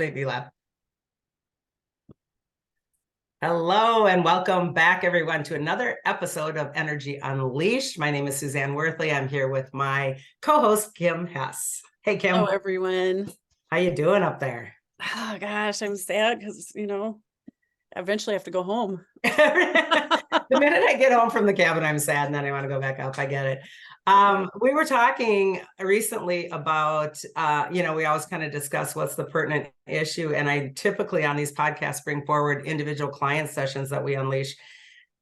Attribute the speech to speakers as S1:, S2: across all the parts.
S1: made me laugh. Hello and welcome back, everyone, to another episode of Energy Unleashed. My name is Suzanne Worthley. I'm here with my co-host, Kim Hess. Hey, Kim.
S2: Hello, everyone.
S1: How you doing up there?
S2: Oh, gosh, I'm sad because, eventually I have to go home.
S1: The minute I get home from the cabin, I'm sad, and then I want to go back up. I get it. We were talking recently about, we always kind of discuss what's the pertinent issue. And I typically on these podcasts bring forward individual client sessions that we unleash.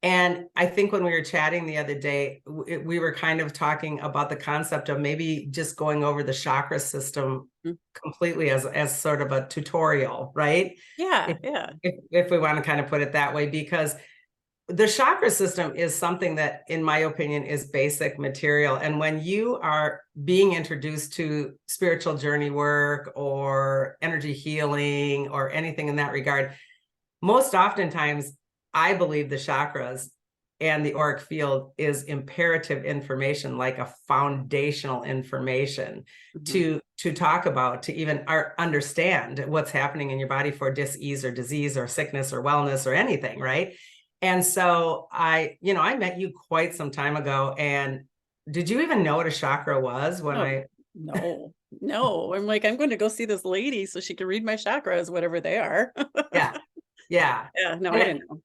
S1: And I think when we were chatting the other day, we were kind of talking about the concept of maybe just going over the chakra system completely as sort of a tutorial, right?
S2: Yeah.
S1: If we want to kind of put it that way, because the chakra system is something that, in my opinion, is basic material. And when you are being introduced to spiritual journey work or energy healing or anything in that regard, most oftentimes, I believe the chakras and the auric field is imperative information, like a foundational information to talk about, to even understand what's happening in your body for dis-ease or disease or sickness or wellness or anything, right? And so I met you quite some time ago. And did you even know what a chakra was when
S2: No. I'm like, I'm going to go see this lady so she can read my chakras, whatever they are.
S1: Yeah.
S2: No, I didn't know.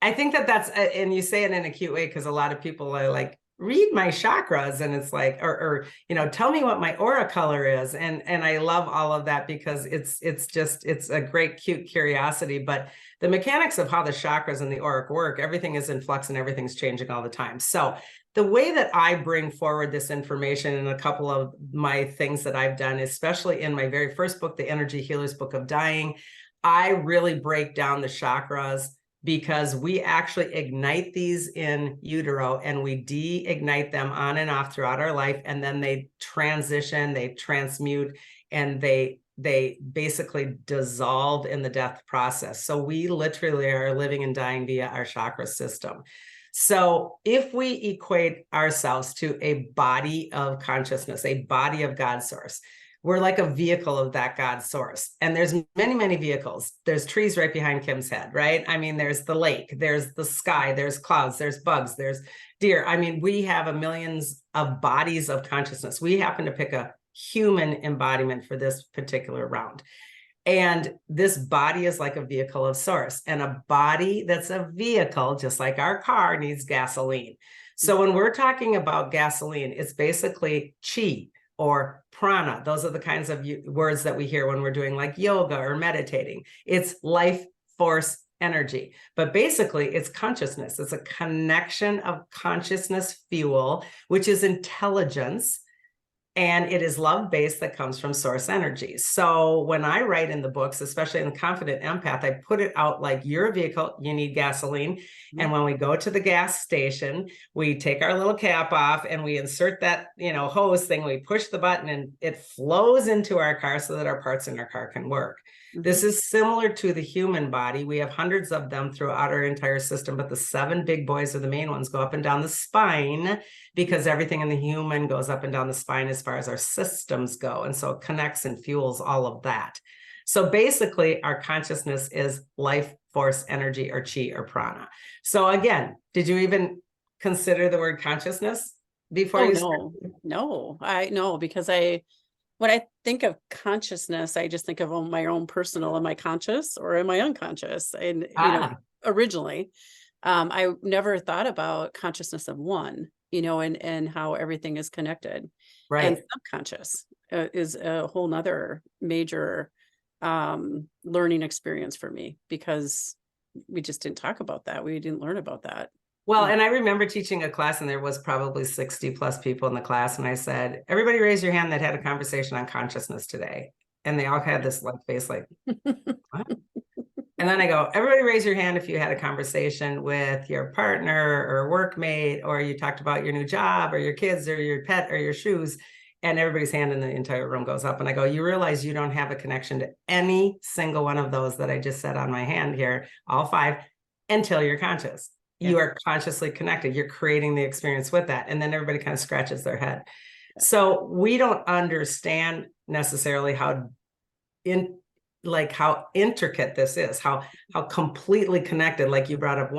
S1: I think that's, and you say it in a cute way, because a lot of people are like, read my chakras. And it's like, or tell me what my aura color is. And I love all of that because it's a great, cute curiosity. But the mechanics of how the chakras and the auric work, everything is in flux and everything's changing all the time. So the way that I bring forward this information in a couple of my things that I've done, especially in my very first book, The Energy Healer's Book of Dying, I really break down the chakras, because we actually ignite these in utero and we de-ignite them on and off throughout our life. And then they transition, they transmute, and they basically dissolve in the death process. So we literally are living and dying via our chakra system. So if we equate ourselves to a body of consciousness, a body of God source, we're like a vehicle of that God source. And there's many, many vehicles. There's trees right behind Kim's head, right? I mean, there's the lake, there's the sky, there's clouds, there's bugs, there's deer. I mean, we have millions of bodies of consciousness. We happen to pick a human embodiment for this particular round. And this body is like a vehicle of source, and a body that's a vehicle, just like our car, needs gasoline. So when we're talking about gasoline, it's basically chi or prana. Those are the kinds of words that we hear when we're doing like yoga or meditating. It's life force energy, but basically it's consciousness. It's a connection of consciousness fuel, which is intelligence. And it is love-based that comes from source energy. So when I write in the books, especially in Confident Empath, I put it out like, you're a vehicle, you need gasoline. And when we go to the gas station, we take our little cap off and we insert that, hose thing, we push the button and it flows into our car so that our parts in our car can work. This is similar to the human body. We have hundreds of them throughout our entire system, but the 7 big boys are the main ones, go up and down the spine, because everything in the human goes up and down the spine as far as our systems go. And so it connects and fuels all of that. So basically our consciousness is life force energy, or chi or prana. So again, did you even consider the word consciousness before you started?
S2: No, because when I think of consciousness, I just think of my own personal. Am I conscious or am I unconscious? And originally, I never thought about consciousness of one, and how everything is connected.
S1: Right.
S2: And subconscious is a whole nother major learning experience for me, because we just didn't talk about that. We didn't learn about that.
S1: Well, and I remember teaching a class and there was probably 60 plus people in the class. And I said, everybody raise your hand that had a conversation on consciousness today. And they all had this face like, what? And then I go, everybody raise your hand if you had a conversation with your partner or workmate, or you talked about your new job or your kids or your pet or your shoes. And everybody's hand in the entire room goes up. And I go, you realize you don't have a connection to any single one of those that I just said on my hand here, all 5, until you're conscious. You are consciously connected. You're creating the experience with that. And then everybody kind of scratches their head. So we don't understand necessarily how like how intricate this is, how completely connected, like you brought up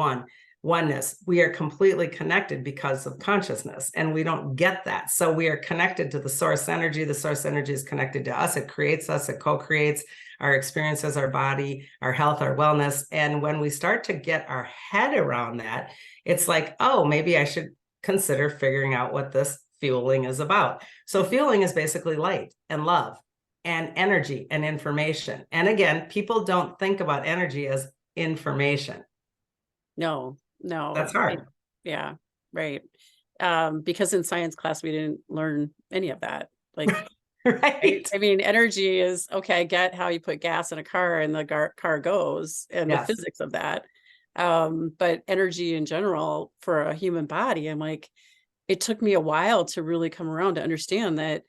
S1: oneness. We are completely connected because of consciousness, and we don't get that. So we are connected to the source energy. The source energy is connected to us. It creates us. It co-creates our experiences, our body, our health, our wellness. And when we start to get our head around that, it's like, oh, maybe I should consider figuring out what this fueling is about. So fueling is basically light and love and energy and information. And again, people don't think about energy as information.
S2: No,
S1: That's hard.
S2: yeah, right. Because in science class, we didn't learn any of that. Like,
S1: right.
S2: I mean, energy is, okay, I get how you put gas in a car and the car goes and the physics of that. But energy in general for a human body, I'm like, it took me a while to really come around to understand that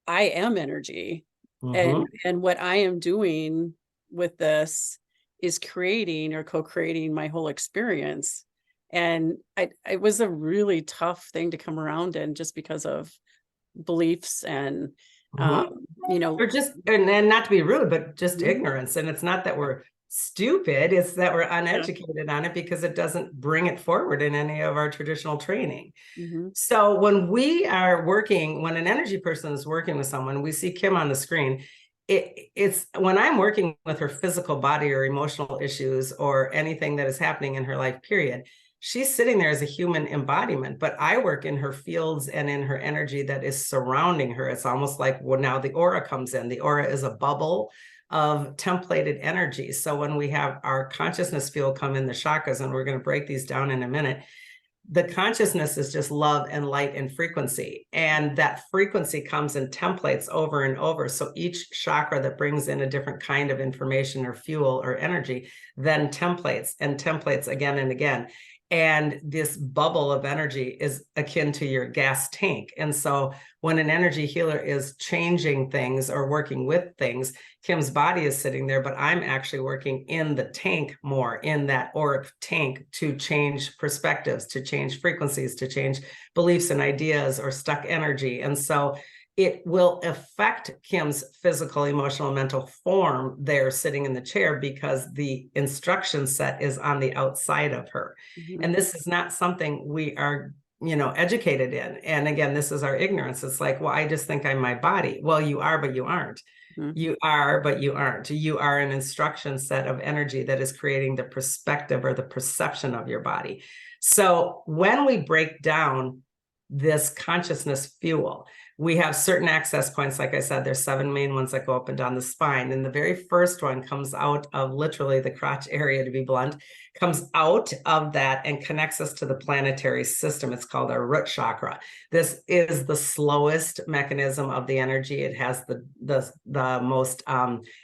S2: I am energy. And what I am doing with this is creating or co-creating my whole experience. And it was a really tough thing to come around in, just because of beliefs and
S1: or just, and not to be rude, but just ignorance. And it's not that we're stupid, it's that we're uneducated on it, because it doesn't bring it forward in any of our traditional training. So when we are working, when an energy person is working with someone, we see Kim on the screen. It's when I'm working with her physical body or emotional issues or anything that is happening in her life, period, she's sitting there as a human embodiment, but I work in her fields and in her energy that is surrounding her. It's almost like, well, now the aura comes in. The aura is a bubble of templated energy. So when we have our consciousness field come in the chakras, and we're going to break these down in a minute, the consciousness is just love and light and frequency. And that frequency comes in templates over and over. So each chakra that brings in a different kind of information or fuel or energy, then templates and templates again and again. And this bubble of energy is akin to your gas tank. And so when an energy healer is changing things or working with things, Kim's body is sitting there, but I'm actually working in the tank more, in that auric tank, to change perspectives, to change frequencies, to change beliefs and ideas or stuck energy. And so it will affect Kim's physical, emotional, mental form there sitting in the chair, because the instruction set is on the outside of her. And this is not something we are, educated in. And again, this is our ignorance. It's like, well, I just think I'm my body. Well, you are, but you aren't. You are, but you aren't. You are an instruction set of energy that is creating the perspective or the perception of your body. So when we break down this consciousness fuel, we have certain access points. Like I said, there's 7 main ones that go up and down the spine. And the very first one comes out of literally the crotch area, to be blunt, comes out of that and connects us to the planetary system. It's called our root chakra. This is the slowest mechanism of the energy. It has the most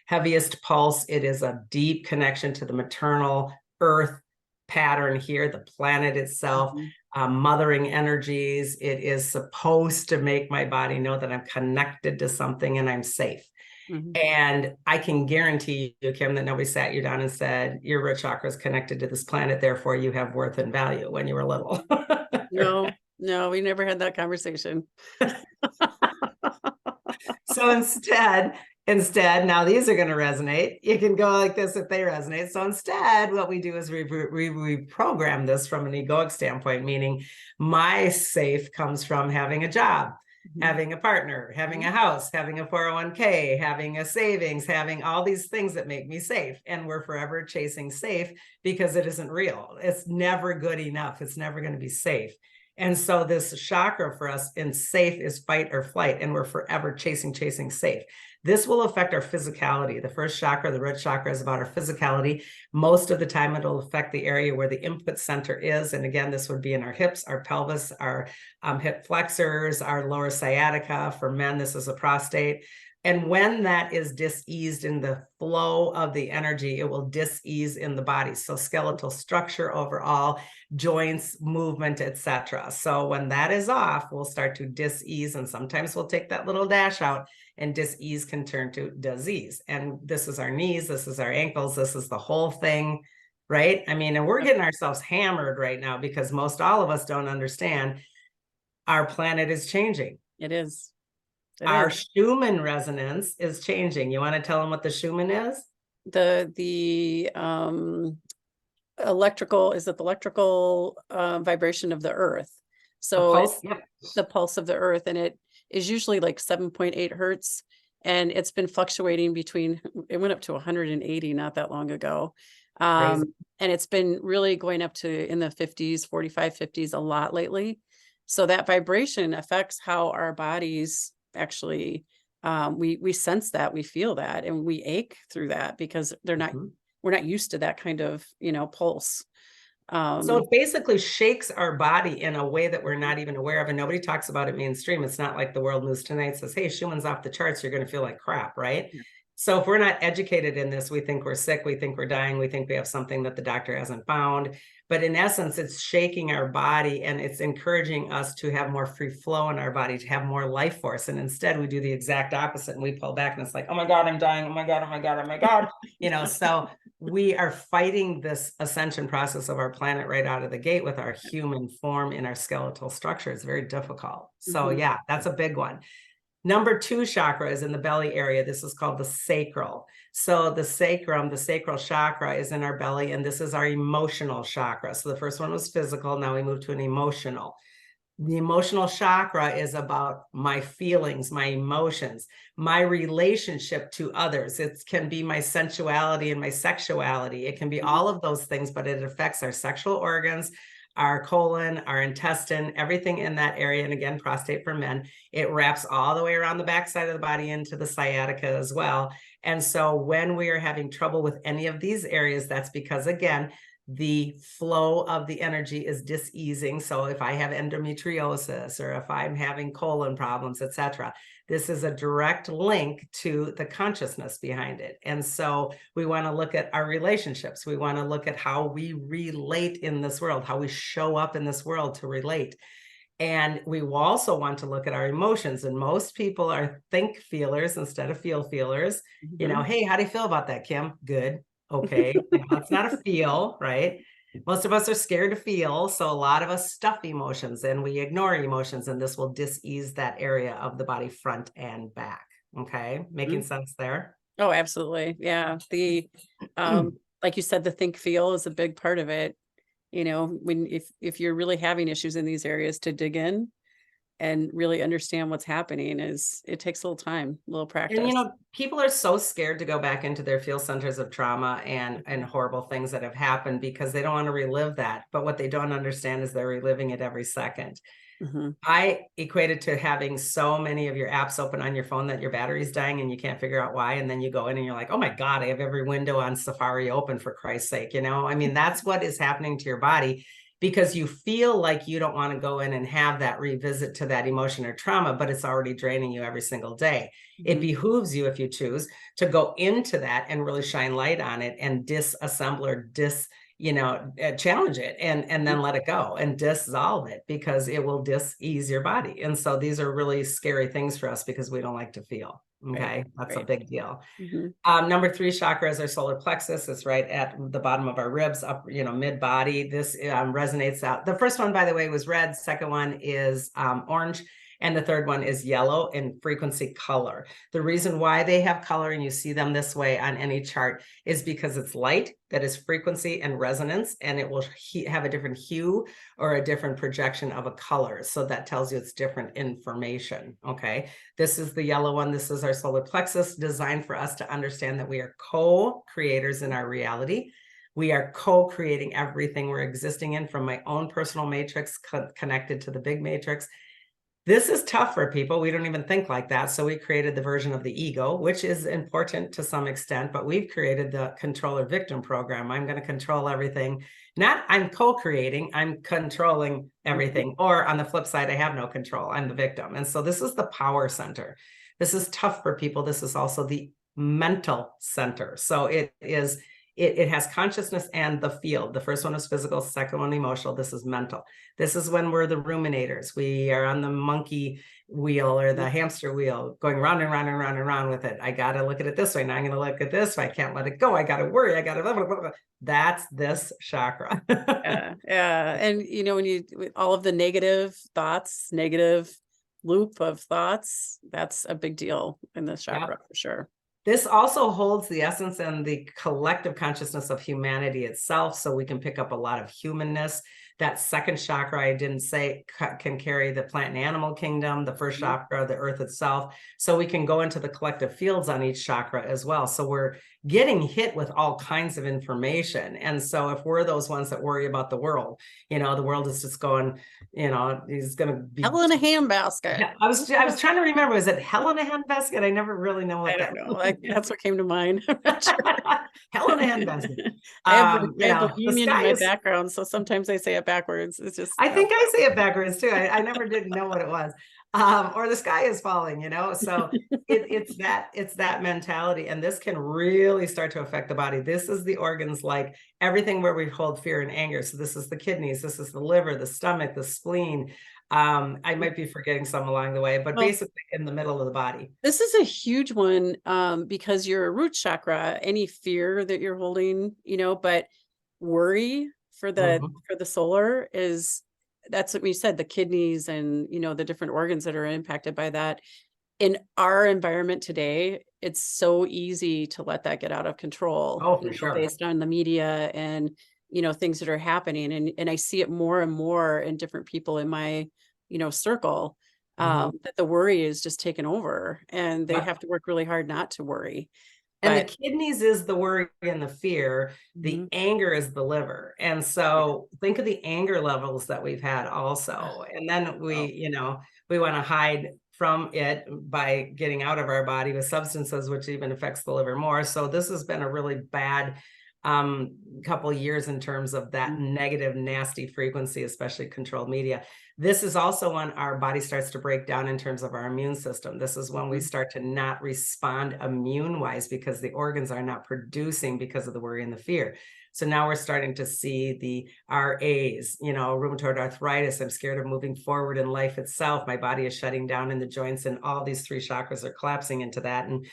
S1: heaviest pulse. It is a deep connection to the maternal earth pattern here, the planet itself. Mothering energies. It is supposed to make my body know that I'm connected to something and I'm safe. And I can guarantee you, Kim, that nobody sat you down and said, your root chakra is connected to this planet, therefore you have worth and value, when you were little.
S2: No, we never had that conversation.
S1: So instead, now these are going to resonate. You can go like this if they resonate. So instead, what we do is we reprogram this from an egoic standpoint, meaning my safe comes from having a job, having a partner, having a house, having a 401k, having a savings, having all these things that make me safe. And we're forever chasing safe because it isn't real. It's never good enough. It's never going to be safe. And so this chakra for us in safe is fight or flight, and we're forever chasing safe. This will affect our physicality. The first chakra, the root chakra, is about our physicality. Most of the time, it'll affect the area where the input center is. And again, this would be in our hips, our pelvis, our hip flexors, our lower sciatica. For men, this is a prostate. And when that is diseased in the flow of the energy, it will disease in the body. So skeletal structure overall, joints, movement, etc. So when that is off, we'll start to disease. And sometimes we'll take that little dash out, and disease can turn to disease. And this is our knees, this is our ankles, this is the whole thing, right? I mean, and we're getting ourselves hammered right now because most all of us don't understand our planet is changing.
S2: It is.
S1: Our Schumann resonance is changing. You want to tell them what the Schumann is?
S2: The electrical, is it the electrical vibration of the earth? So
S1: pulse, yeah.
S2: The pulse of the earth, and it is usually like 7.8 hertz, and it's been fluctuating between, it went up to 180 not that long ago. And it's been really going up to in the 50s, 45, 50s a lot lately. So that vibration affects how our bodies actually, we sense that, we feel that, and we ache through that because they're not, we're not used to that kind of, pulse.
S1: So it basically shakes our body in a way that we're not even aware of, and nobody talks about it mainstream. It's not like the World News Tonight says, hey, Schumann's off the charts, you're going to feel like crap, right? Yeah. So if we're not educated in this, we think we're sick, we think we're dying, we think we have something that the doctor hasn't found. But in essence, it's shaking our body, and it's encouraging us to have more free flow in our body, to have more life force. And instead we do the exact opposite, and we pull back, and it's like, oh my God, I'm dying. Oh my God, oh my God, oh my God. So we are fighting this ascension process of our planet right out of the gate with our human form in our skeletal structure. It's very difficult. So yeah, that's a big one. Number 2 chakra is in the belly area. This is called the sacral. So the sacrum, the sacral chakra, is in our belly, and this is our emotional chakra. So the first one was physical. Now we move to an emotional. The emotional chakra is about my feelings, my emotions, my relationship to others. It can be my sensuality and my sexuality. It can be all of those things, but it affects our sexual organs, our colon, our intestine, everything in that area. And again, prostate for men, it wraps all the way around the backside of the body into the sciatica as well. And so when we are having trouble with any of these areas, that's because, again, the flow of the energy is diseasing. So if I have endometriosis, or if I'm having colon problems, etc., this is a direct link to the consciousness behind it. And so we want to look at our relationships. We want to look at how we relate in this world, how we show up in this world to relate. And we also want to look at our emotions. And most people are think feelers instead of feel feelers. Hey, how do you feel about that, Kim? Good. Okay. It's not a feel, right? Most of us are scared to feel. So a lot of us stuff emotions and we ignore emotions, and this will dis-ease that area of the body, front and back. Okay. Making sense there?
S2: Oh, absolutely. Yeah. The, like you said, the think feel is a big part of it. When, if you're really having issues in these areas, to dig in and really understand what's happening, it takes a little time, a little practice.
S1: And people are so scared to go back into their feel centers of trauma and horrible things that have happened because they don't want to relive that. But what they don't understand is they're reliving it every second. I equate it to having so many of your apps open on your phone that your battery's dying and you can't figure out why. And then you go in and you're like, oh my God, I have every window on Safari open, for Christ's sake. That's what is happening to your body, because you feel like you don't want to go in and have that revisit to that emotion or trauma, but it's already draining you every single day. It behooves you, if you choose, to go into that and really shine light on it and disassemble or challenge it and then let it go and dissolve it, because it will dis-ease your body. And so these are really scary things for us because we don't like to feel. Okay. That's a big deal. Number 3 chakra is our solar plexus. It's right at the bottom of our ribs, up, mid body. This resonates out. The first one, by the way, was red. Second one is orange. And the third one is yellow in frequency color. The reason why they have color and you see them this way on any chart is because it's light that is frequency and resonance, and it will have a different hue or a different projection of a color. So that tells you it's different information. Okay. This is the yellow one. This is our solar plexus, designed for us to understand that we are co-creators in our reality. We are co-creating everything we're existing in, from my own personal matrix connected to the big matrix. This is tough for people. We don't even think like that. So we created the version of the ego, which is important to some extent, but we've created the controller victim program. I'm going to control everything. Not I'm co-creating, I'm controlling everything. Or on the flip side, I have no control. I'm the victim. And so this is the power center. This is tough for people. This is also the mental center. So it has consciousness and the field. The first one is physical, second one emotional. This is mental. This is when we're the ruminators. We are on the monkey wheel or the hamster wheel, going round and round and round and round with it. I got to look at it this way. Now I'm going to look at this way. I can't let it go. I got to worry. I got to blah, blah, blah, blah. That's this chakra.
S2: Yeah. And when all of the negative thoughts, negative loop of thoughts, that's a big deal in this chakra
S1: Yep.
S2: for sure.
S1: This also holds the essence and the collective consciousness of humanity itself, so we can pick up a lot of humanness. That second chakra, I didn't say, can carry the plant and animal kingdom, the first chakra, the earth itself. So we can go into the collective fields on each chakra as well. So we're getting hit with all kinds of information. And so if we're those ones that worry about the world, the world is just going, he's going to be
S2: hell in a handbasket.
S1: Yeah, I was trying to remember, is it hell in a handbasket? I never really know what
S2: I don't know. That's what came to mind.
S1: Hell in a handbasket.
S2: I have
S1: the
S2: Bohemian in
S1: sky
S2: my
S1: is,
S2: background, so sometimes I say it backwards. It's just
S1: I think I say it backwards too. I never did know what it was. Or the sky is falling, so it's that mentality, and this can really start to affect the body. This is the organs, like everything where we hold fear and anger. So this is the kidneys, this is the liver, the stomach, the spleen. I might be forgetting some along the way, but basically in the middle of the body.
S2: This is a huge one, because your root chakra, any fear that you're holding, but worry for the solar that's what we said, the kidneys and, the different organs that are impacted by that. In our environment today, it's so easy to let that get out of control.
S1: Oh, for sure.
S2: Based on the media and, things that are happening. And I see it more and more in different people in my, circle, that the worry is just taken over, and they have to work really hard not to worry.
S1: And the kidneys is the worry and the fear. The anger is the liver. And so think of the anger levels that we've had also. And then we want to hide from it by getting out of our body with substances, which even affects the liver more. So this has been a really bad couple of years in terms of that negative, nasty frequency, especially controlled media. This is also when our body starts to break down in terms of our immune system. This is when we start to not respond immune wise, because the organs are not producing because of the worry and the fear. So now we're starting to see the RAs, rheumatoid arthritis. I'm scared of moving forward in life itself. My body is shutting down in the joints, and all these three chakras are collapsing into that. And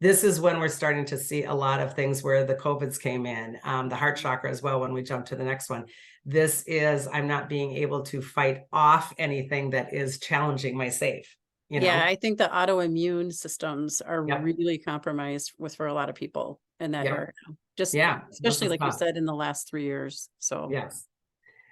S1: this is when we're starting to see a lot of things where the COVIDs came in, the heart chakra as well, when we jump to the next one. This is, I'm not being able to fight off anything that is challenging my safe.
S2: Yeah, I think the autoimmune systems are really compromised for a lot of people in that area. Especially like you said, in the last 3 years. So
S1: yes.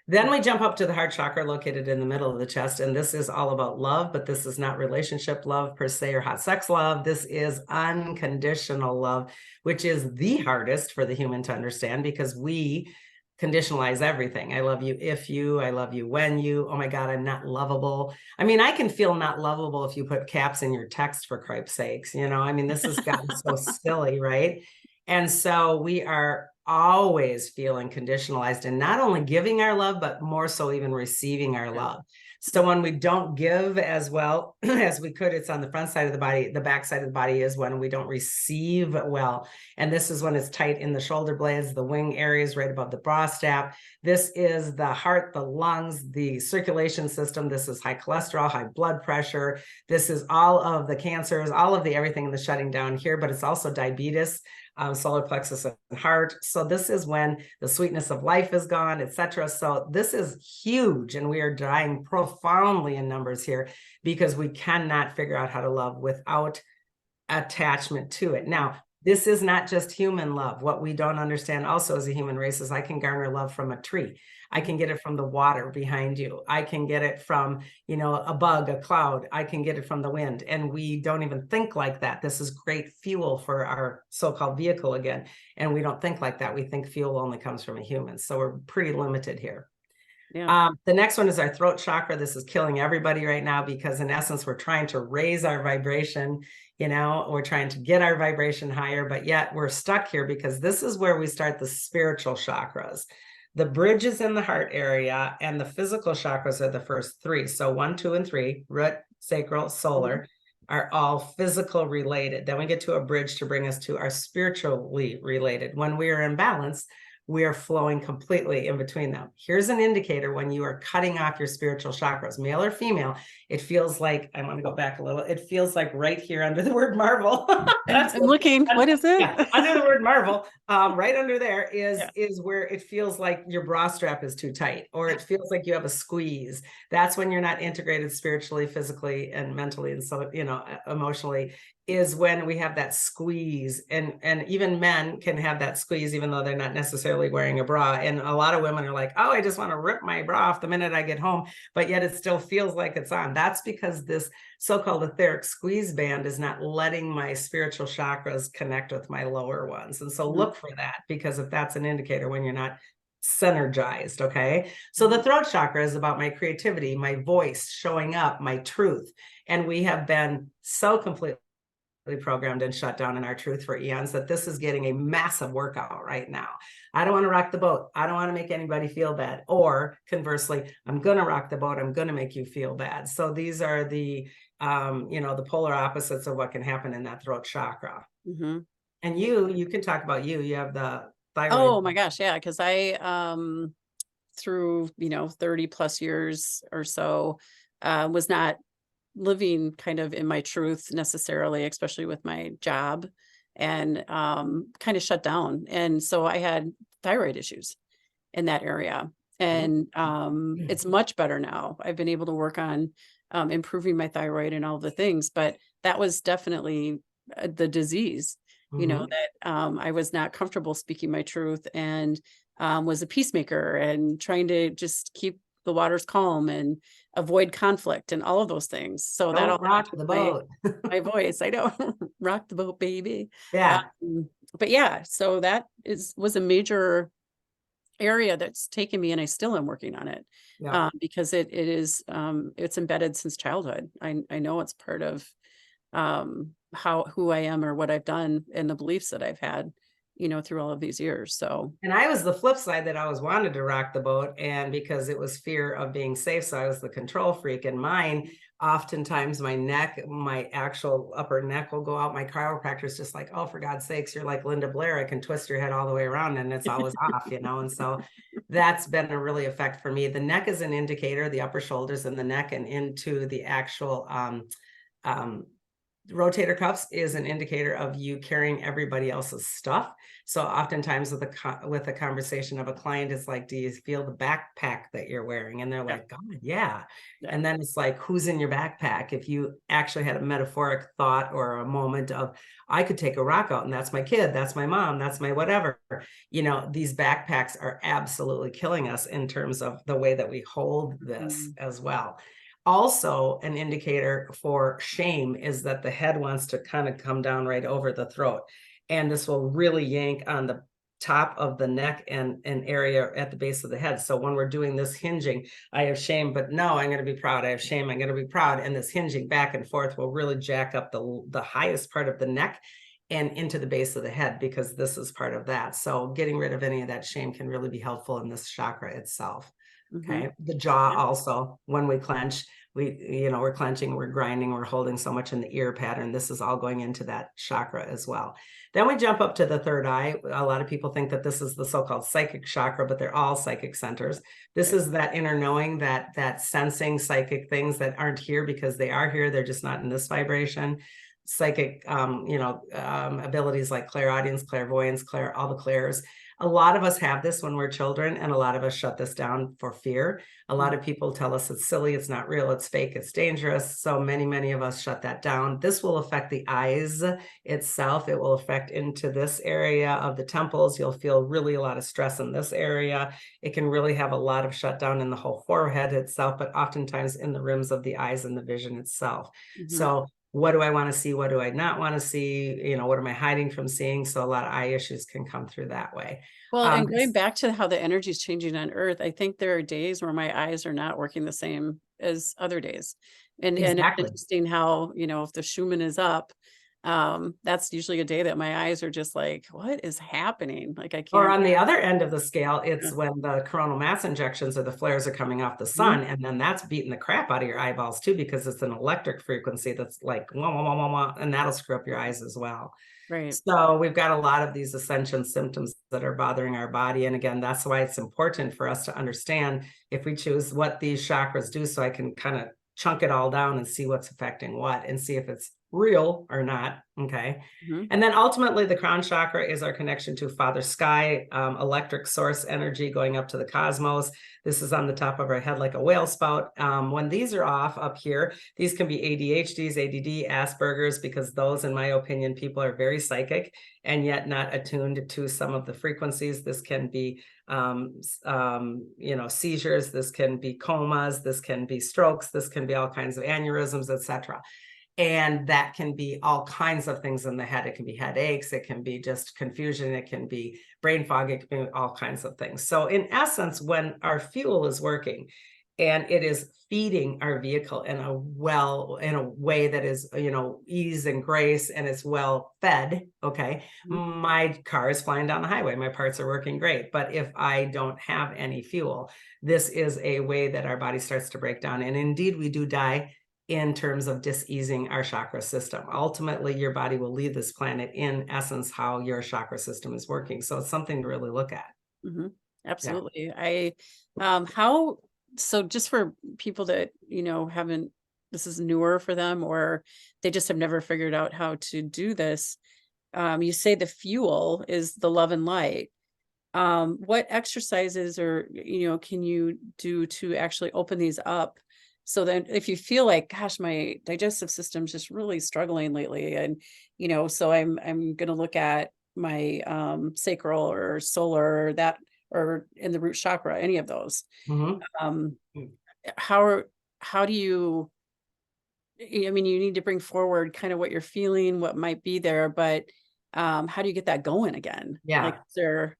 S1: Then we jump up to the heart chakra located in the middle of the chest. And this is all about love, but this is not relationship love per se or hot sex love. This is unconditional love, which is the hardest for the human to understand, because we conditionalize everything. I love you if you, I love you when you, oh my God, I'm not lovable. I mean, I can feel not lovable if you put caps in your text, for cripe's sakes. This has gotten so silly, right? And so we are always feeling conditionalized, and not only giving our love, but more so even receiving our love. So when we don't give as well as we could, it's on the front side of the body. The back side of the body is when we don't receive well. And this is when it's tight in the shoulder blades, the wing areas right above the bra strap. This is the heart, the lungs, the circulation system. This is high cholesterol, high blood pressure. This is all of the cancers, all of the everything in the shutting down here, but it's also diabetes, solar plexus and heart. So this is when the sweetness of life is gone, etc. So this is huge, and we are dying profoundly in numbers here, because we cannot figure out how to love without attachment to it. Now, this is not just human love. What we don't understand also as a human race is I can garner love from a tree. I can get it from the water behind you. I can get it from, a bug, a cloud. I can get it from the wind. And we don't even think like that. This is great fuel for our so-called vehicle again. And we don't think like that. We think fuel only comes from a human. So we're pretty limited here.
S2: Yeah.
S1: The next one is our throat chakra. This is killing everybody right now, because in essence, we're trying to raise our vibration. We're trying to get our vibration higher, but yet we're stuck here, because this is where we start the spiritual chakras. The bridge is in the heart area, and the physical chakras are the first three. So 1, 2, and 3, root, sacral, solar, are all physical related. Then we get to a bridge to bring us to our spiritually related. When we are in balance, we are flowing completely in between them. Here's an indicator when you are cutting off your spiritual chakras, male or female. It feels like, I want to go back a little, it feels like right here under the word Marvel.
S2: I'm looking, what is it?
S1: Yeah, under the word Marvel, right under there
S2: Yeah.
S1: is where it feels like your bra strap is too tight, or it feels like you have a squeeze. That's when you're not integrated spiritually, physically, and mentally, and so, you know, emotionally, is when we have that squeeze. And even men can have that squeeze even though they're not necessarily wearing a bra. And a lot of women are like, oh, I just want to rip my bra off the minute I get home, but yet it still feels like it's on. That's because this so-called etheric squeeze band is not letting my spiritual chakras connect with my lower ones. And so look for that, because if that's an indicator when you're not synergized. Okay. So the throat chakra is about my creativity, my voice showing up, my truth. And we have been so completely programmed and shut down in our truth for eons that this is getting a massive workout right now. I don't want to rock the boat. I don't want to make anybody feel bad. Or conversely, I'm going to rock the boat. I'm going to make you feel bad. So these are the, you know, the polar opposites of what can happen in that throat chakra. And you can talk about you have the thyroid.
S2: Oh my gosh. Yeah. Cause I, through, you know, 30 plus years or so, was not living kind of in my truth necessarily, especially with my job, and kind of shut down. And so I had thyroid issues in that area. And it's much better now. I've been able to work on improving my thyroid and all the things, but that was definitely the disease, you know, that I was not comfortable speaking my truth, and was a peacemaker and trying to just keep the waters calm and avoid conflict and all of those things. So that all
S1: rock the boat.
S2: my voice. I don't rock the boat, baby.
S1: Yeah.
S2: But yeah, so that was a major area that's taken me, and I still am working on it.
S1: Yeah.
S2: Because it is it's embedded since childhood. I know it's part of who I am or what I've done and the beliefs that I've had, you know, through all of these years. So,
S1: and I was the flip side, that I always wanted to rock the boat, and because it was fear of being safe, so I was the control freak. And mine, oftentimes my neck, my actual upper neck will go out. My chiropractor's just like, oh, for God's sakes, you're like Linda Blair, I can twist your head all the way around and it's always off, you know. And so that's been a really effect for me. The neck is an indicator, the upper shoulders and the neck, and into the actual rotator cuffs is an indicator of you carrying everybody else's stuff. So oftentimes with a conversation of a client, it's like, do you feel the backpack that you're wearing? And they're like, God, yeah. And then it's like, who's in your backpack? If you actually had a metaphoric thought or a moment of, I could take a rock out and that's my kid, that's my mom, that's my whatever, you know, these backpacks are absolutely killing us in terms of the way that we hold this as well. Also, an indicator for shame is that the head wants to kind of come down right over the throat. And this will really yank on the top of the neck and an area at the base of the head. So when we're doing this hinging, I have shame, but no, I'm going to be proud. I have shame, I'm going to be proud. And this hinging back and forth will really jack up the highest part of the neck and into the base of the head, because this is part of that. So getting rid of any of that shame can really be helpful in this chakra itself. Okay. The jaw also, when we clench, we're clenching, we're grinding, we're holding so much in the ear pattern. This is all going into that chakra as well. Then we jump up to the third eye. A lot of people think that this is the so-called psychic chakra, but they're all psychic centers. This is that inner knowing, that sensing psychic things that aren't here because they are here. They're just not in this vibration. Psychic, abilities like clairaudience, clairvoyance, all the clairs. A lot of us have this when we're children, and a lot of us shut this down for fear. A lot of people tell us it's silly, it's not real, it's fake, it's dangerous. So many of us shut that down. This will affect the eyes itself. It will affect into this area of the temples. You'll feel really a lot of stress in this area. It can really have a lot of shutdown in the whole forehead itself, but oftentimes in the rims of the eyes and the vision itself. So what do I want to see? What do I not want to see? You know, what am I hiding from seeing? So a lot of eye issues can come through that way.
S2: Well, and going back to how the energy is changing on Earth, I think there are days where my eyes are not working the same as other days. And it's interesting how, you know, if the Schumann is up, that's usually a day that my eyes are just like, what is happening? Like I
S1: Or
S2: can't.
S1: on the other end of the scale, it's
S2: Yeah.
S1: when the coronal mass injections or the flares are coming off the
S2: Mhm.
S1: sun, and then that's beating the crap out of your eyeballs too, because it's an electric frequency that's like wah, wah, wah, wah, wah, and that'll screw up your eyes as well.
S2: Right.
S1: So we've got a lot of these ascension symptoms that are bothering our body. And again, that's why it's important for us to understand if we choose what these chakras do, so I can kind of chunk it all down and see what's affecting what and see if it's real or not. Okay.
S2: Mhm.
S1: And then ultimately, the crown chakra is our connection to Father Sky, electric source energy going up to the cosmos. This is on the top of our head like a whale spout. When these are off up here, these can be ADHDs, ADD, Asperger's, because those, in my opinion, people are very psychic and yet not attuned to some of the frequencies. This can be, seizures. This can be comas. This can be strokes. This can be all kinds of aneurysms, etc. And that can be all kinds of things in the head. It can be headaches. It can be just confusion. It can be brain fog. It can be all kinds of things. So in essence, when our fuel is working and it is feeding our vehicle in a way that is, ease and grace, and it's well fed. Okay.
S2: Mhm.
S1: My car is flying down the highway. My parts are working great. But if I don't have any fuel, this is a way that our body starts to break down. And indeed, we do die in terms of diseasing our chakra system. Ultimately, your body will leave this planet in essence how your chakra system is working. So it's something to really look at.
S2: Mhm.
S1: Yeah.
S2: Absolutely. How, so just for people that, haven't, this is newer for them, or they just have never figured out how to do this. You say the fuel is the love and light. What exercises or, can you do to actually open these up? So then if you feel like, gosh, my digestive system's just really struggling lately, and, so I'm going to look at my sacral or solar, or that, or in the root chakra, any of those.
S1: Mhm.
S2: Um, how do you, I mean, you need to bring forward kind of what you're feeling, what might be there, but how do you get that going again? Like,
S1: Yeah.
S2: is there,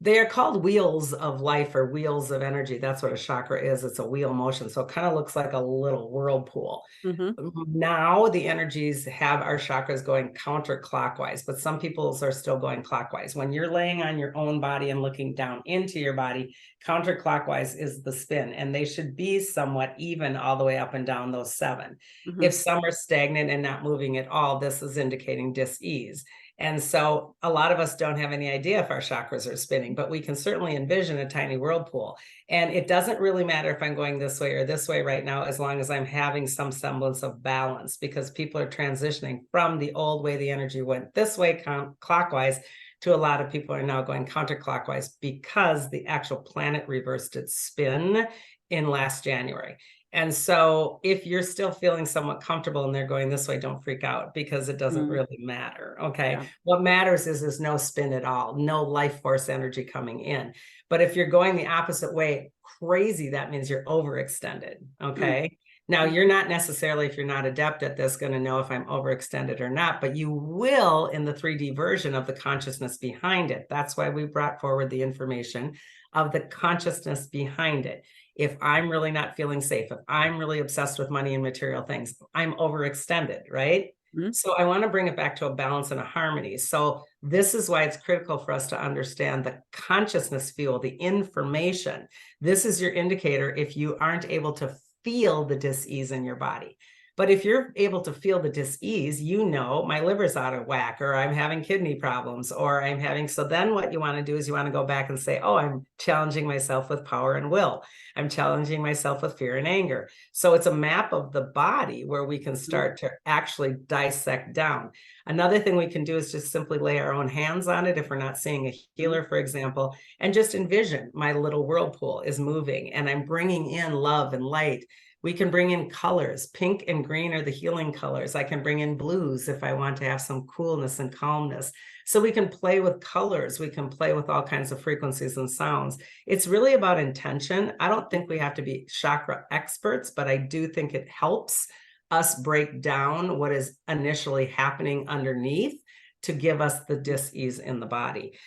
S1: They are called wheels of life or wheels of energy. That's what a chakra is. It's a wheel motion. So it kind of looks like a little whirlpool.
S2: Mhm.
S1: Now the energies have our chakras going counterclockwise, but some people's are still going clockwise. When you're laying on your own body and looking down into your body, counterclockwise is the spin, and they should be somewhat even all the way up and down those 7.
S2: Mhm.
S1: If some are stagnant and not moving at all, this is indicating dis-ease. And so a lot of us don't have any idea if our chakras are spinning, but we can certainly envision a tiny whirlpool. And it doesn't really matter if I'm going this way or this way right now, as long as I'm having some semblance of balance, because people are transitioning from the old way the energy went this way, clockwise, to a lot of people are now going counterclockwise because the actual planet reversed its spin in last January. And so if you're still feeling somewhat comfortable and they're going this way, don't freak out, because it doesn't
S2: Mm.
S1: really matter. Okay.
S2: Yeah.
S1: What matters is there's no spin at all, no life force energy coming in. But if you're going the opposite way, crazy, that means you're overextended.
S2: Mm.
S1: Okay. Now,
S2: Mm.
S1: you're not necessarily, if you're not adept at this, going to know if I'm overextended or not, but you will in the 3D version of the consciousness behind it. That's why we brought forward the information of the consciousness behind it. If I'm really not feeling safe, if I'm really obsessed with money and material things, I'm overextended, right?
S2: Mm.
S1: So I want to bring it back to a balance and a harmony. So this is why it's critical for us to understand the consciousness fuel, the information. This is your indicator if you aren't able to feel the dis-ease in your body. But if you're able to feel the dis-ease, my liver's out of whack, or I'm having kidney problems, or so then what you want to do is you want to go back and say, oh, I'm challenging myself with power and will. I'm challenging myself with fear and anger. So it's a map of the body where we can start to actually dissect down. Another thing we can do is just simply lay our own hands on it if we're not seeing a healer, for example, and just envision my little whirlpool is moving and I'm bringing in love and light. We can bring in colors. Pink and green are the healing colors. I can bring in blues if I want to have some coolness and calmness. So we can play with colors. We can play with all kinds of frequencies and sounds. It's really about intention. I don't think we have to be chakra experts, but I do think it helps us break down what is initially happening underneath to give us the dis-ease in the body.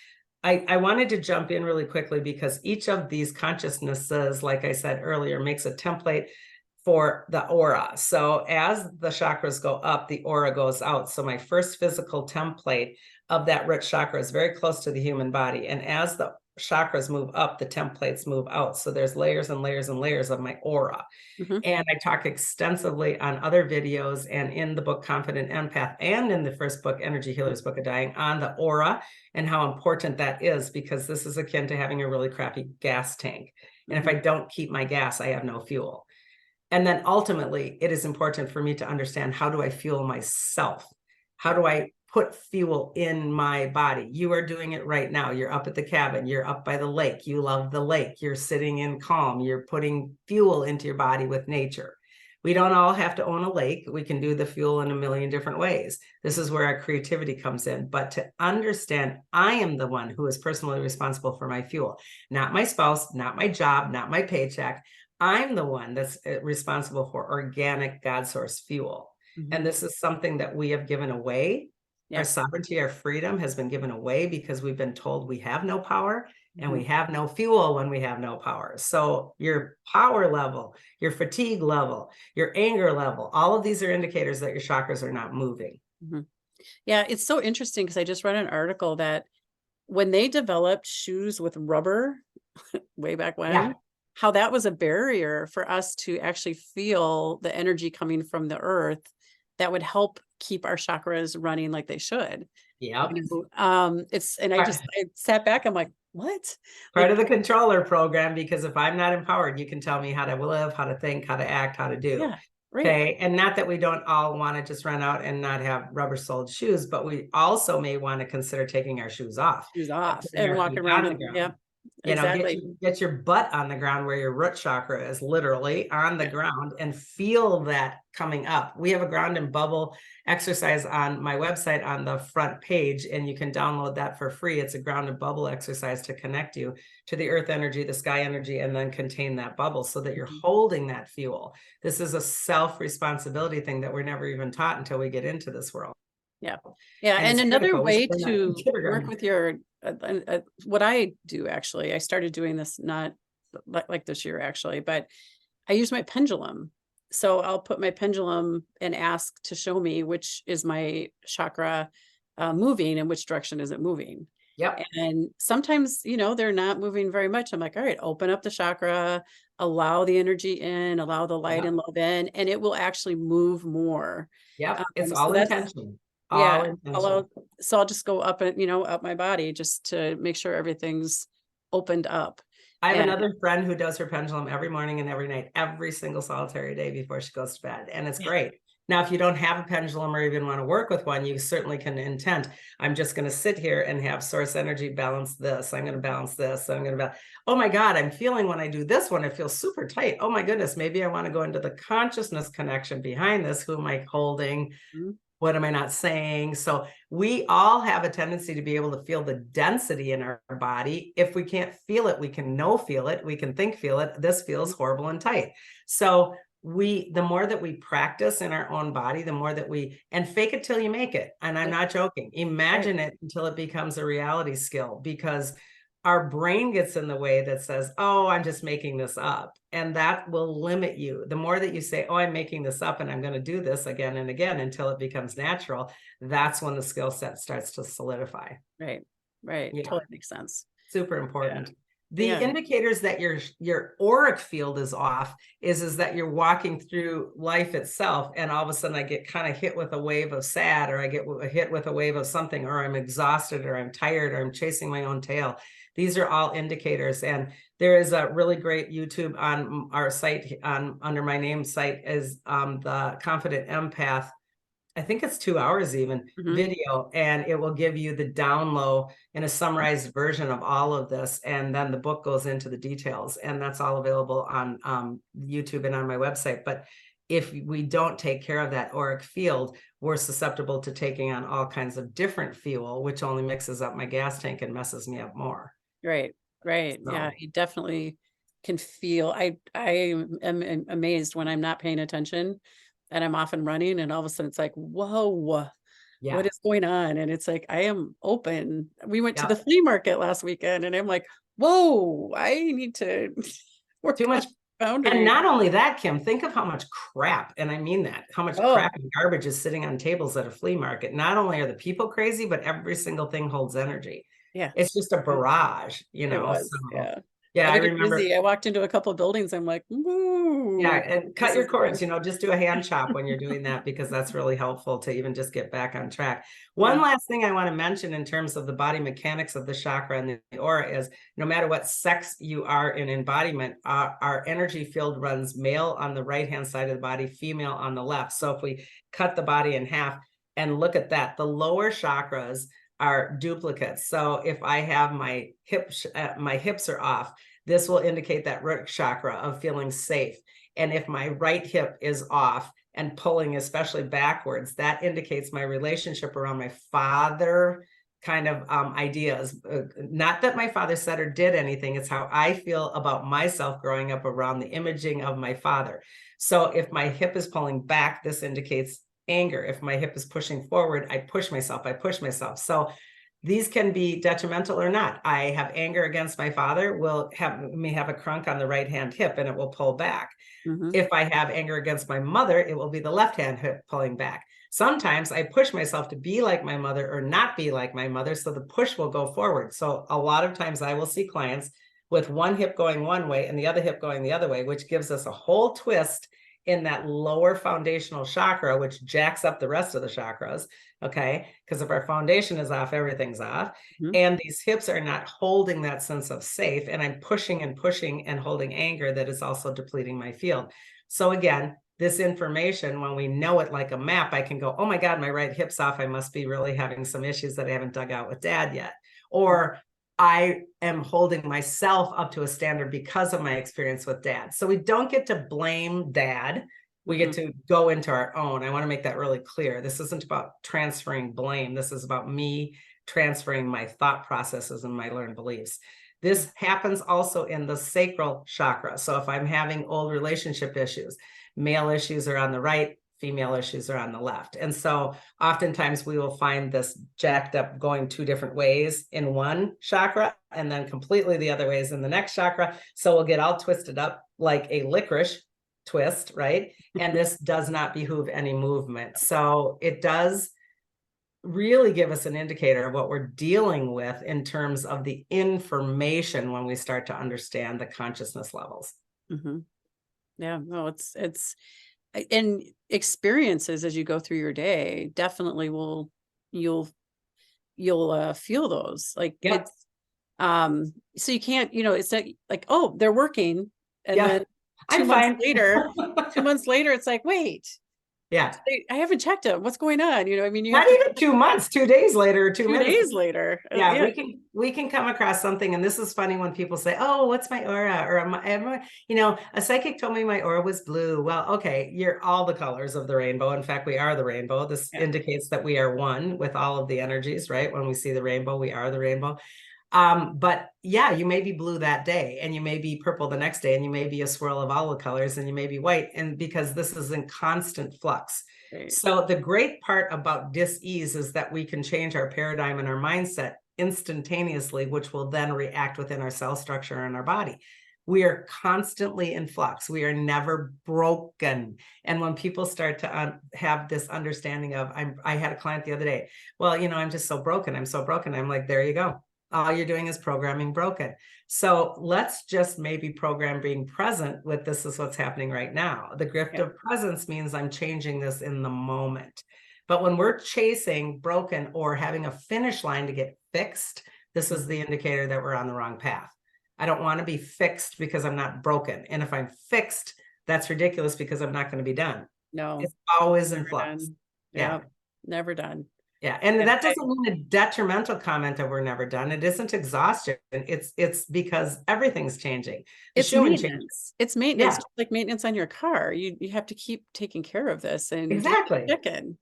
S1: I wanted to jump in really quickly because each of these consciousnesses, like I said earlier, makes a template for the aura. So as the chakras go up, the aura goes out. So my first physical template of that root chakra is very close to the human body. And as the chakras move up, the templates move out. So there's layers and layers and layers of my aura. And I talk extensively on other videos and in the book Confident Empath and in the first book, Energy Healer's Book of Dying, on the aura and how important that is, because this is akin to having a really crappy gas tank. And if I don't keep my gas, I have no fuel. And then ultimately, it is important for me to understand, how do I fuel myself? How do I put fuel in my body? You are doing it right now. You're up at the cabin. You're up by the lake. You love the lake. You're sitting in calm. You're putting fuel into your body with nature. We don't all have to own a lake. We can do the fuel in a million different ways. This is where our creativity comes in. But to understand, I am the one who is personally responsible for my fuel, not my spouse, not my job, not my paycheck. I'm the one that's responsible for organic God source fuel. And this is something that we have given away. Our sovereignty, our freedom has been given away because we've been told we have no power and we have no fuel when we have no power. So your power level, your fatigue level, your anger level, all of these are indicators that your chakras are not moving.
S2: Yeah, it's so interesting because I just read an article that when they developed shoes with rubber way back when, how that was a barrier for us to actually feel the energy coming from the earth that would help keep our chakras running like they should. It's, and I sat back, I'm like, what?
S1: Part of the controller program, because if I'm not empowered, you can tell me how to live, how to think, how to act, how to do. Okay. And not that we don't all want to just run out and not have rubber soled shoes, but we also may want to consider taking our shoes off.
S2: And walking around on the ground.
S1: You know, get your butt on the ground where your root chakra is, literally on the ground, and feel that coming up. We have a ground and bubble exercise on my website on the front page, and you can download that for free. It's a ground and bubble exercise to connect you to the earth energy, the sky energy, and then contain that bubble so that you're holding that fuel. This is a self-responsibility thing that we're never even taught until we get into this world.
S2: And another way to work with your what I do, actually, I started doing this not like this year actually, but I use my pendulum. So I'll put my pendulum and ask to show me which is my chakra moving and which direction is it moving. And sometimes, you know, they're not moving very much. I'm like, all right, open up the chakra, allow the energy in, allow the light and love in, and it will actually move more.
S1: It's all intention.
S2: So I'll just go up and, you know, up my body just to make sure everything's opened up.
S1: I have another friend who does her pendulum every morning and every night, every single solitary day before she goes to bed. And it's great. Now, if you don't have a pendulum or even want to work with one, you certainly can intend, I'm just going to sit here and have source energy balance this. I'm going to balance this. I'm going to oh my God, I'm feeling when I do this one, it feels super tight. Oh my goodness, maybe I want to go into the consciousness connection behind this. Who am I holding? What am I not saying? So we all have a tendency to be able to feel the density in our body. If we can't feel it, we can feel it. We can feel it. This feels horrible and tight. So the more that we practice in our own body, the more that and fake it till you make it. And I'm not joking. Imagine it until it becomes a reality skill, because our brain gets in the way that says, oh, I'm just making this up. And that will limit you. The more that you say, oh, I'm making this up and I'm going to do this again and again until it becomes natural, that's when the skill set starts to solidify.
S2: Right. Totally makes sense.
S1: Super important. The indicators that your auric field is off is that you're walking through life itself, and all of a sudden I get kind of hit with a wave of sad, or I get hit with a wave of something, or I'm exhausted, or I'm tired, or I'm chasing my own tail. These are all indicators. And there is a really great YouTube on our site, under my name site, is the Confident Empath. I think it's 2 hours even video, and it will give you the down low in a summarized version of all of this. And then the book goes into the details, and that's all available on YouTube and on my website. But if we don't take care of that auric field, we're susceptible to taking on all kinds of different fuel, which only mixes up my gas tank and messes me up more.
S2: Right. So. Yeah, you definitely can feel. I am amazed when I'm not paying attention and I'm off and running, and all of a sudden it's like, whoa, what is going on? And it's like, I am open. We went to the flea market last weekend, and I'm like, whoa, I need to
S1: work too much. And not only that, Kim, think of how much crap, and I mean that, how much crap and garbage is sitting on tables at a flea market. Not only are the people crazy, but every single thing holds energy.
S2: Yeah.
S1: It's just a barrage, you know.
S2: So,
S1: yeah, I
S2: get
S1: remember.
S2: busy. I walked into a couple of buildings. I'm like, ooh,
S1: yeah, and cut your cords, you know, just do a hand chop when you're doing that, because that's really helpful to even just get back on track. One last thing I want to mention in terms of the body mechanics of the chakra and the aura is, no matter what sex you are in embodiment, our energy field runs male on the right-hand side of the body, female on the left. So if we cut the body in half and look at that, the lower chakras are duplicates. So if I have my hips are off, this will indicate that root chakra of feeling safe. And if my right hip is off and pulling, especially backwards, that indicates my relationship around my father kind of ideas. Not that my father said or did anything. It's how I feel about myself growing up around the imaging of my father. So if my hip is pulling back, this indicates anger. If my hip is pushing forward, I push myself. So these can be detrimental or not. I have anger against my father, may have a crunk on the right hand hip and it will pull back. If I have anger against my mother, it will be the left hand hip pulling back. Sometimes I push myself to be like my mother or not be like my mother, so the push will go forward. So a lot of times I will see clients with one hip going one way and the other hip going the other way, which gives us a whole twist in that lower foundational chakra, which jacks up the rest of the chakras. Okay. Because if our foundation is off, everything's off. And these hips are not holding that sense of safe. And I'm pushing and holding anger that is also depleting my field. So again, this information, when we know it like a map, I can go, oh my God, my right hip's off. I must be really having some issues that I haven't dug out with dad yet. Or I am holding myself up to a standard because of my experience with dad. So we don't get to blame dad. We get to go into our own. I want to make that really clear. This isn't about transferring blame. This is about me transferring my thought processes and my learned beliefs. This happens also in the sacral chakra. So if I'm having old relationship issues, male issues are on the right, female issues are on the left. And so oftentimes we will find this jacked up going two different ways in one chakra and then completely the other ways in the next chakra. So we'll get all twisted up like a licorice twist, right? And this does not behoove any movement. So it does really give us an indicator of what we're dealing with in terms of the information when we start to understand the consciousness levels.
S2: Yeah, no, it's and experiences as you go through your day definitely you'll feel those, like it's so you can't, it's like, oh, they're working, and then 2 months later 2 months later it's like, wait, I haven't checked them, what's going on, I mean, you
S1: not even 2 months, 2 days later, or 2 minutes.
S2: Days later.
S1: We can come across something, and this is funny when people say, oh, what's my aura? Or a psychic told me my aura was blue. Well, okay, you're all the colors of the rainbow. In fact, we are the rainbow. This indicates that we are one with all of the energies, right? When we see the rainbow, we are the rainbow. But yeah, you may be blue that day, and you may be purple the next day, and you may be a swirl of all the colors, and you may be white, and because this is in constant flux. So the great part about dis-ease is that we can change our paradigm and our mindset instantaneously, which will then react within our cell structure and our body. We are constantly in flux. We are never broken. And when people start to have this understanding of, I had a client the other day, well, I'm just so broken. I'm so broken. I'm like, there you go. All you're doing is programming broken. So let's just maybe program being present with this is what's happening right now. The gift of presence means I'm changing this in the moment. But when we're chasing broken or having a finish line to get fixed, this is the indicator that we're on the wrong path. I don't want to be fixed because I'm not broken. And if I'm fixed, that's ridiculous because I'm not going to be done.
S2: No,
S1: it's always in flux.
S2: Never done.
S1: Yeah. And that doesn't mean a detrimental comment of we're never done. It isn't exhaustion. It's because everything's changing.
S2: It's maintenance. It's maintenance, like maintenance on your car. You have to keep taking care of this and
S1: exactly
S2: check in,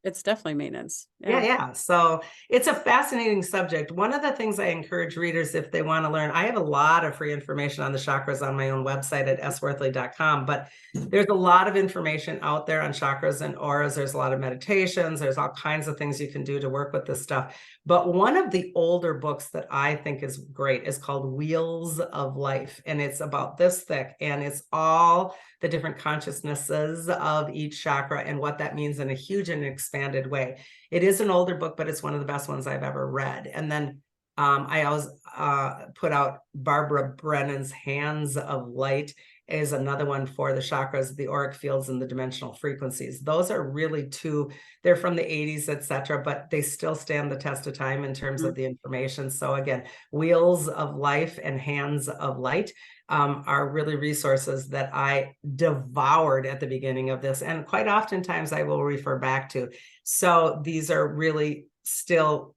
S2: It's definitely maintenance.
S1: Yeah. So it's a fascinating subject. One of the things I encourage readers, if they want to learn, I have a lot of free information on the chakras on my own website at sworthley.com, but there's a lot of information out there on chakras and auras. There's a lot of meditations. There's all kinds of things you can do to work with this stuff. But one of the older books that I think is great is called Wheels of Life. And it's about this thick, and it's all the different consciousnesses of each chakra and what that means in a huge and expanded way. It is an older book, but it's one of the best ones I've ever read. And then I always put out Barbara Brennan's Hands of Light is another one for the chakras, the auric fields, and the dimensional frequencies. Those are really two, they're from the 80s, etc., but they still stand the test of time in terms of the information. So again, Wheels of Life and Hands of Light are really resources that I devoured at the beginning of this, and quite oftentimes I will refer back to. So these are really still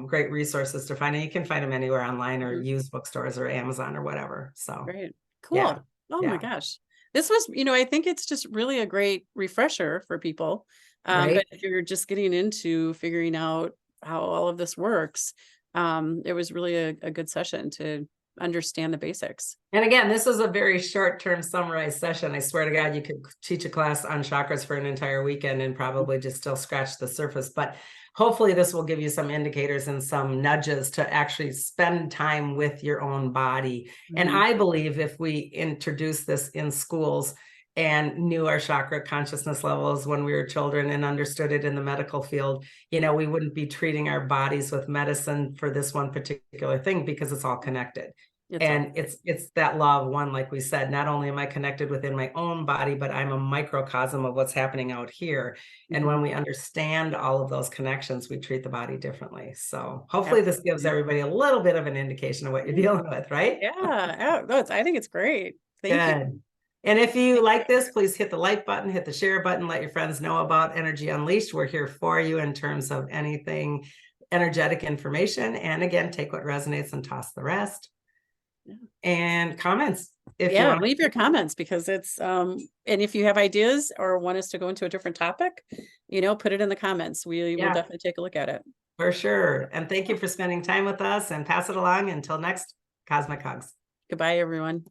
S1: great resources to find, and you can find them anywhere online or used bookstores or Amazon or whatever. So
S2: great. Cool.
S1: yeah.
S2: Oh my gosh. This was, I think it's just really a great refresher for people.
S1: Right.
S2: But if you're just getting into figuring out how all of this works, it was really a good session to understand the basics.
S1: And again, this is a very short-term summarized session. I swear to God, you could teach a class on chakras for an entire weekend and probably just still scratch the surface. But hopefully this will give you some indicators and some nudges to actually spend time with your own body. And I believe if we introduce this in schools and knew our chakra consciousness levels when we were children and understood it in the medical field, we wouldn't be treating our bodies with medicine for this one particular thing, because it's all connected. It's that law of one, like we said. Not only am I connected within my own body, but I'm a microcosm of what's happening out here. And when we understand all of those connections, we treat the body differently. So hopefully this gives everybody a little bit of an indication of what you're dealing with, right?
S2: Yeah. I think it's great. Thank you.
S1: And if you like this, please hit the like button, hit the share button, let your friends know about Energy Unleashed. We're here for you in terms of anything energetic information. And again, take what resonates and toss the rest. And comments.
S2: Leave your comments, because it's and if you have ideas or want us to go into a different topic, put it in the comments. We will definitely take a look at it.
S1: For sure. And thank you for spending time with us, and pass it along until next Cosmic Hugs.
S2: Goodbye, everyone.